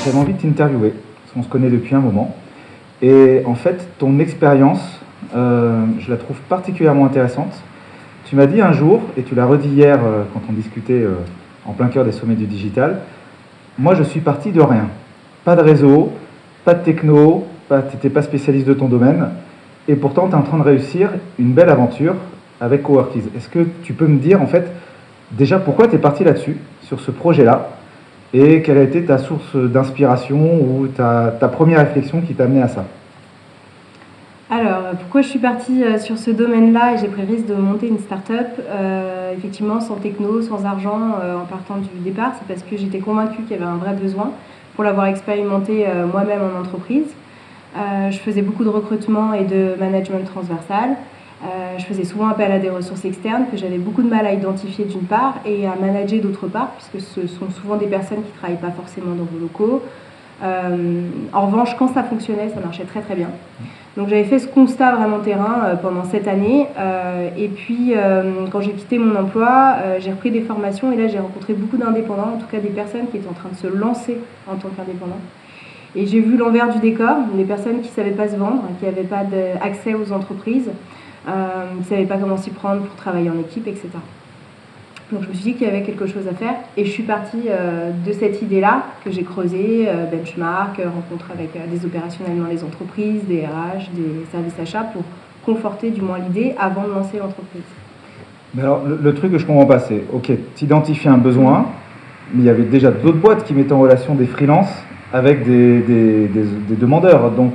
j'avais envie de t'interviewer, parce qu'on se connaît depuis un moment. Et en fait, ton expérience, je la trouve particulièrement intéressante. Tu m'as dit un jour, et tu l'as redit hier quand on discutait en plein cœur des sommets du digital, moi je suis parti de rien. Pas de réseau, pas de techno, tu n'étais pas spécialiste de ton domaine, et pourtant tu es en train de réussir une belle aventure avec Coworkies. Est-ce que tu peux me dire en fait déjà pourquoi tu es parti là-dessus, sur ce projet-là, et quelle a été ta source d'inspiration ou ta première réflexion qui t'a amené à ça? Alors, pourquoi je suis partie sur ce domaine-là et j'ai pris le risque de monter une start-up, effectivement sans techno, sans argent, en partant du départ, c'est parce que j'étais convaincue qu'il y avait un vrai besoin pour l'avoir expérimenté moi-même en entreprise. Je faisais beaucoup de recrutement et de management transversal. Je faisais souvent appel à des ressources externes que j'avais beaucoup de mal à identifier d'une part et à manager d'autre part, puisque ce sont souvent des personnes qui ne travaillent pas forcément dans vos locaux. En revanche, quand ça fonctionnait, ça marchait très très bien. Donc j'avais fait ce constat vraiment terrain pendant cette année. Et puis quand j'ai quitté mon emploi, j'ai repris des formations et là j'ai rencontré beaucoup d'indépendants, en tout cas des personnes qui étaient en train de se lancer en tant qu'indépendants. Et j'ai vu l'envers du décor, des personnes qui ne savaient pas se vendre, qui n'avaient pas accès aux entreprises, qui ne savaient pas comment s'y prendre pour travailler en équipe, etc. Donc je me suis dit qu'il y avait quelque chose à faire et je suis partie de cette idée-là que j'ai creusée, benchmark, rencontre avec des opérationnels dans les entreprises, des RH, des services achats pour conforter du moins l'idée avant de lancer l'entreprise. Mais alors le truc que je comprends pas, c'est ok, tu identifies un besoin, mais il y avait déjà d'autres boîtes qui mettaient en relation des freelances avec des demandeurs. Donc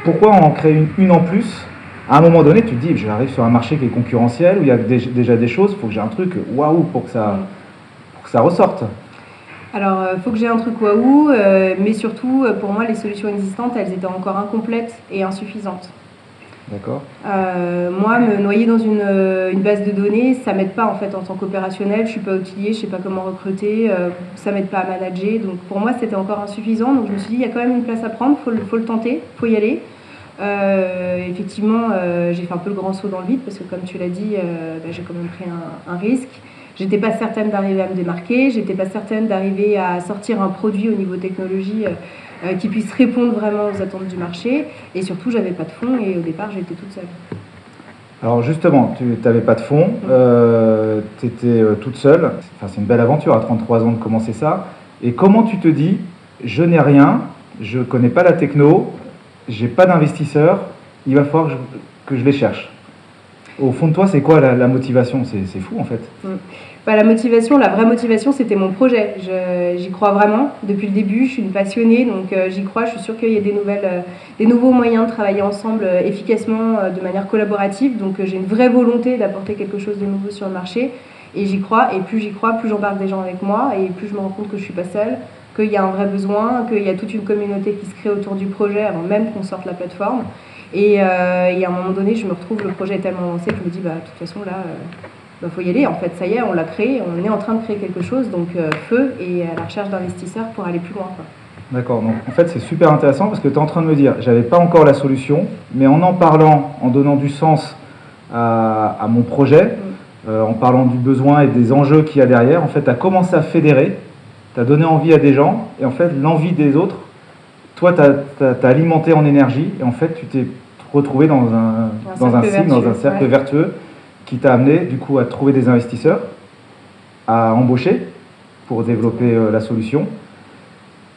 pourquoi en créer une en plus? À un moment donné, tu te dis, j'arrive sur un marché qui est concurrentiel, où il y a déjà des choses, il faut que j'ai un truc waouh pour que ça ressorte. Alors, il faut que j'ai un truc waouh, mais surtout, pour moi, les solutions existantes, elles étaient encore incomplètes et insuffisantes. D'accord. Moi, me noyer dans une base de données, ça m'aide pas en fait en tant qu'opérationnel. Je suis pas outillée, je sais pas comment recruter, ça m'aide pas à manager. Donc pour moi, c'était encore insuffisant. Donc je me suis dit, il y a quand même une place à prendre, faut le tenter, faut y aller. Effectivement, j'ai fait un peu le grand saut dans le vide parce que comme tu l'as dit, j'ai quand même pris un risque. J'étais pas certaine d'arriver à me démarquer, j'étais pas certaine d'arriver à sortir un produit au niveau technologie qui puisse répondre vraiment aux attentes du marché. Et surtout, j'avais pas de fonds et au départ, j'étais toute seule. Alors justement, tu n'avais pas de fonds, tu étais toute seule. Enfin, c'est une belle aventure à 33 ans de commencer ça. Et comment tu te dis, je n'ai rien, je connais pas la techno, j'ai pas d'investisseurs, il va falloir que je les cherche. Au fond de toi, c'est quoi la motivation? C'est fou en fait. La motivation, la vraie motivation, c'était mon projet. J'y crois vraiment. Depuis le début, je suis une passionnée, donc j'y crois. Je suis sûre qu'il y a des nouveaux moyens de travailler ensemble efficacement, de manière collaborative. Donc j'ai une vraie volonté d'apporter quelque chose de nouveau sur le marché. Et j'y crois. Et plus j'y crois, plus j'embarque des gens avec moi. Et plus je me rends compte que je ne suis pas seule, qu'il y a un vrai besoin, qu'il y a toute une communauté qui se crée autour du projet avant même qu'on sorte la plateforme. Et à un moment donné, je me retrouve, le projet est tellement avancé que je me dis, de toute façon, là, faut y aller. En fait, ça y est, on l'a créé, on est en train de créer quelque chose, donc feu et à la recherche d'investisseurs pour aller plus loin, quoi. D'accord, donc en fait, c'est super intéressant parce que tu es en train de me dire, j'avais pas encore la solution, mais en parlant, en donnant du sens à mon projet, en parlant du besoin et des enjeux qu'il y a derrière, en fait, tu as commencé à fédérer, tu as donné envie à des gens, et en fait, l'envie des autres, toi, tu as alimenté en énergie, et en fait, tu t'es retrouvé dans un cercle vertueux qui t'a amené, du coup, à trouver des investisseurs, à embaucher pour développer la solution.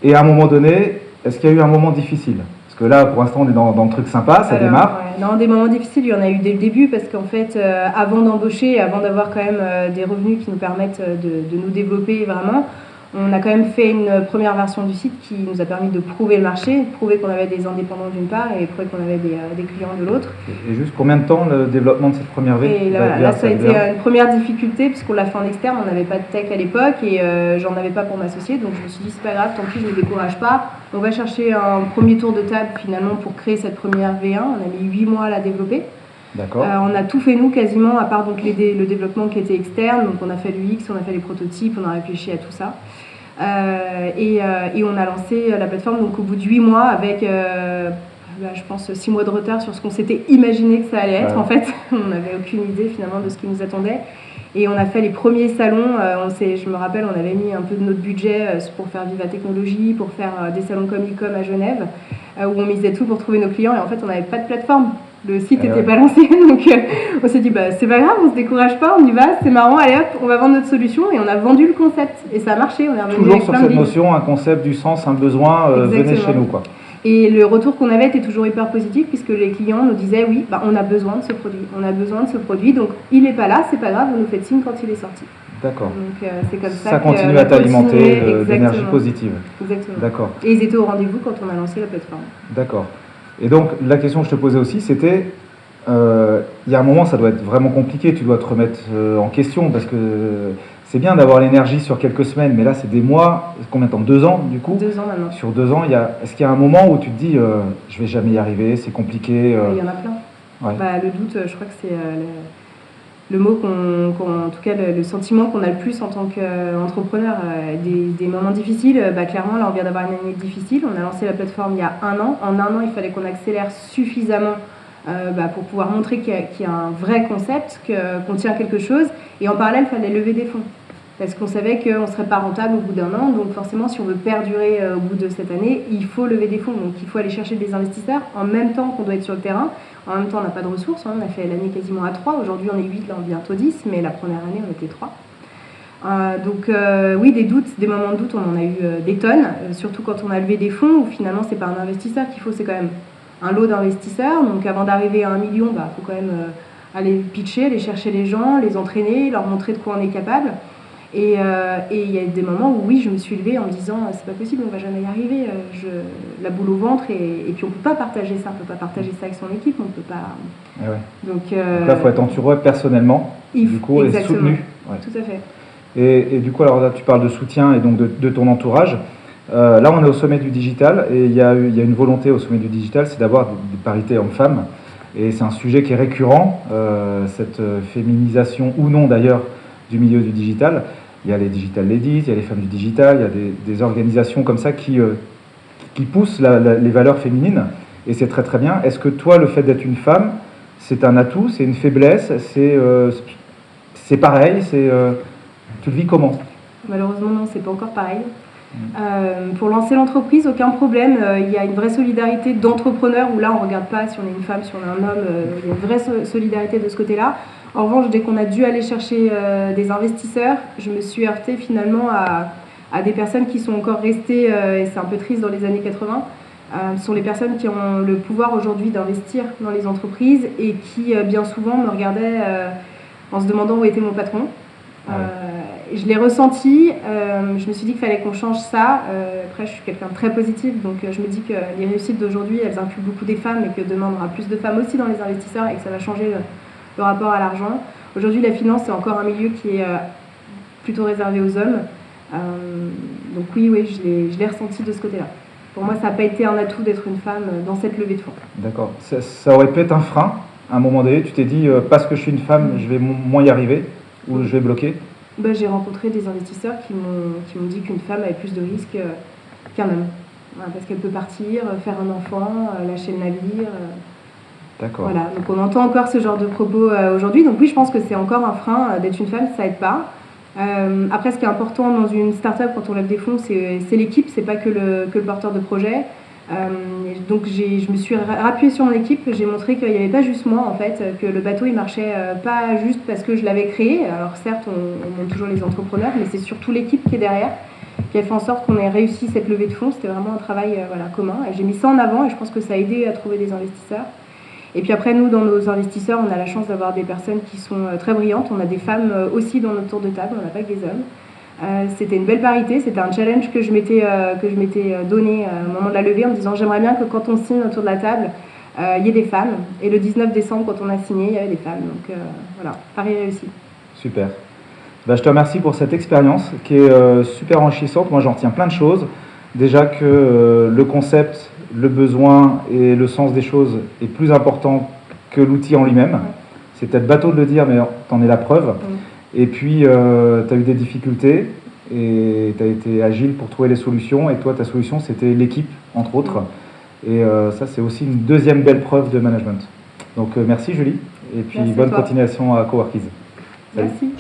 Et à un moment donné, est-ce qu'il y a eu un moment difficile? Parce que là, pour l'instant, on est dans le truc sympa, ça démarre. Ouais. Non, des moments difficiles, il y en a eu dès le début, parce qu'en fait, avant d'embaucher, avant d'avoir quand même des revenus qui nous permettent de nous développer vraiment, on a quand même fait une première version du site qui nous a permis de prouver le marché, prouver qu'on avait des indépendants d'une part et prouver qu'on avait des clients de l'autre. Et juste combien de temps le développement de cette première V? Et là, ça a été une première difficulté puisqu'on l'a fait en externe, on n'avait pas de tech à l'époque et j'en avais pas pour m'associer, donc je me suis dit c'est pas grave, tant pis, je ne me décourage pas. On va chercher un premier tour de table finalement pour créer cette première V1, on a mis 8 mois à la développer. D'accord. On a tout fait nous quasiment, à part donc le développement qui était externe, donc on a fait l'UX, on a fait les prototypes, on a réfléchi à tout ça. Et on a lancé la plateforme donc au bout de 8 mois avec je pense 6 mois de retard sur ce qu'on s'était imaginé que ça allait être en fait. On n'avait aucune idée finalement de ce qui nous attendait. Et on a fait les premiers salons, je me rappelle, on avait mis un peu de notre budget pour faire Viva Technologie, pour faire des salons comme Ecom à Genève, où on misait tout pour trouver nos clients, et en fait on n'avait pas de plateforme. Le site n'était pas lancé, donc on s'est dit c'est pas grave, on se décourage pas, on y va, c'est marrant, allez hop, on va vendre notre solution, et on a vendu le concept, et ça a marché, on est revenu toujours avec sur plein de cette leads. notion, un concept, du sens, un besoin, venez chez nous, quoi. Et le retour qu'on avait était toujours hyper positif, puisque les clients nous disaient oui, on a besoin de ce produit, donc il n'est pas là, c'est pas grave, vous nous faites signe quand il est sorti. D'accord. Donc c'est comme ça Ça continue à t'alimenter d'énergie positive. Exactement. D'accord. Et ils étaient au rendez-vous quand on a lancé la plateforme. D'accord. Et donc la question que je te posais aussi, c'était, il y a un moment, ça doit être vraiment compliqué, tu dois te remettre en question, parce que c'est bien d'avoir l'énergie sur quelques semaines, mais là c'est des mois, combien de temps, 2 ans du coup? 2 ans maintenant. Sur 2 ans, est-ce qu'il y a un moment où tu te dis, je vais jamais y arriver, c'est compliqué Il y en a plein. Ouais. Le doute, je crois que c'est le mot en tout cas le sentiment qu'on a le plus en tant qu'entrepreneur. Des moments difficiles, clairement là on vient d'avoir une année difficile, on a lancé la plateforme il y a 1 an. En 1 an il fallait qu'on accélère suffisamment pour pouvoir montrer qu'il y a un vrai concept, qu'on tient quelque chose, et en parallèle il fallait lever des fonds. Parce qu'on savait qu'on ne serait pas rentable au bout d'1 an, donc forcément si on veut perdurer au bout de cette année, il faut lever des fonds, donc il faut aller chercher des investisseurs en même temps qu'on doit être sur le terrain. En même temps on n'a pas de ressources, on a fait l'année quasiment à 3, aujourd'hui on est 8, là on est bientôt 10, mais la première année on était 3. Oui, des doutes, des moments de doute, on en a eu des tonnes, surtout quand on a levé des fonds, où finalement c'est pas un investisseur qu'il faut, c'est quand même un lot d'investisseurs, donc avant d'arriver à 1 million, il faut quand même aller pitcher, aller chercher les gens, les entraîner, leur montrer de quoi on est capable. Et il y a des moments où oui, je me suis levée en me disant c'est pas possible, on va jamais y arriver, la boule au ventre, et puis on peut pas partager ça, on peut pas partager ça avec son équipe, on peut pas. Ah ouais. Donc là, il faut être entouré personnellement, du coup, et soutenu. Ouais. Tout à fait. Et du coup, alors là, tu parles de soutien et donc de ton entourage. Là, on est au sommet du digital, et il y a une volonté au sommet du digital, c'est d'avoir des parités hommes-femmes. Et c'est un sujet qui est récurrent, cette féminisation ou non d'ailleurs du milieu du digital. Il y a les Digital Ladies, il y a les femmes du digital, il y a des organisations comme ça qui poussent les valeurs féminines, et c'est très très bien. Est-ce que toi, le fait d'être une femme, c'est un atout, c'est une faiblesse, c'est pareil, tu le vis comment? Malheureusement non, c'est pas encore pareil. Pour lancer l'entreprise, aucun problème, il y a une vraie solidarité d'entrepreneurs, où là on ne regarde pas si on est une femme, si on est un homme, il y a une vraie solidarité de ce côté-là. En revanche, dès qu'on a dû aller chercher des investisseurs, je me suis heurtée finalement à des personnes qui sont encore restées, et c'est un peu triste, dans les années 80, ce sont les personnes qui ont le pouvoir aujourd'hui d'investir dans les entreprises, et qui bien souvent me regardaient en se demandant où était mon patron. Je l'ai ressenti, je me suis dit qu'il fallait qu'on change ça. Après, je suis quelqu'un de très positif, donc je me dis que les réussites d'aujourd'hui, elles incluent beaucoup des femmes, et que demain on aura plus de femmes aussi dans les investisseurs, et que ça va changer le rapport à l'argent. Aujourd'hui, la finance, c'est encore un milieu qui est plutôt réservé aux hommes. Donc oui, je l'ai ressenti de ce côté-là. Pour moi, ça n'a pas été un atout d'être une femme dans cette levée de fonds. D'accord. Ça aurait pu être un frein à un moment donné? Tu t'es dit, parce que je suis une femme, je vais moins y arriver, ou je vais bloquer? J'ai rencontré des investisseurs qui m'ont dit qu'une femme avait plus de risques qu'un homme. Parce qu'elle peut partir, faire un enfant, lâcher le navire. D'accord. Voilà, donc on entend encore ce genre de propos aujourd'hui. Donc oui, je pense que c'est encore un frein d'être une femme, ça aide pas. Après, ce qui est important dans une start-up quand on lève des fonds, c'est l'équipe, c'est pas que le porteur de projet. Donc je me suis rappuyée sur mon équipe, j'ai montré qu'il n'y avait pas juste moi en fait, que le bateau il marchait pas juste parce que je l'avais créé. Alors certes, on monte toujours les entrepreneurs, mais c'est surtout l'équipe qui est derrière, qui a fait en sorte qu'on ait réussi cette levée de fonds. C'était vraiment un travail commun, et j'ai mis ça en avant, et je pense que ça a aidé à trouver des investisseurs. Et puis après, nous, dans nos investisseurs, on a la chance d'avoir des personnes qui sont très brillantes. On a des femmes aussi dans notre tour de table, on n'a pas que des hommes. C'était une belle parité, c'était un challenge que je m'étais donné au moment de la levée, en me disant j'aimerais bien que quand on signe autour de la table, il y ait des femmes. Et le 19 décembre, quand on a signé, il y avait des femmes. Donc voilà, pari réussi. Super. Je te remercie pour cette expérience qui est super enrichissante. Moi, j'en retiens plein de choses. Déjà que le concept, le besoin et le sens des choses est plus important que l'outil en lui-même. C'est peut-être bateau de le dire, mais t'en es la preuve. Et puis, tu as eu des difficultés, et tu as été agile pour trouver les solutions. Et toi, ta solution, c'était l'équipe, entre autres. Et ça, c'est aussi une deuxième belle preuve de management. Donc, merci Julie. Et puis, bonne continuation à Coworkies. Merci.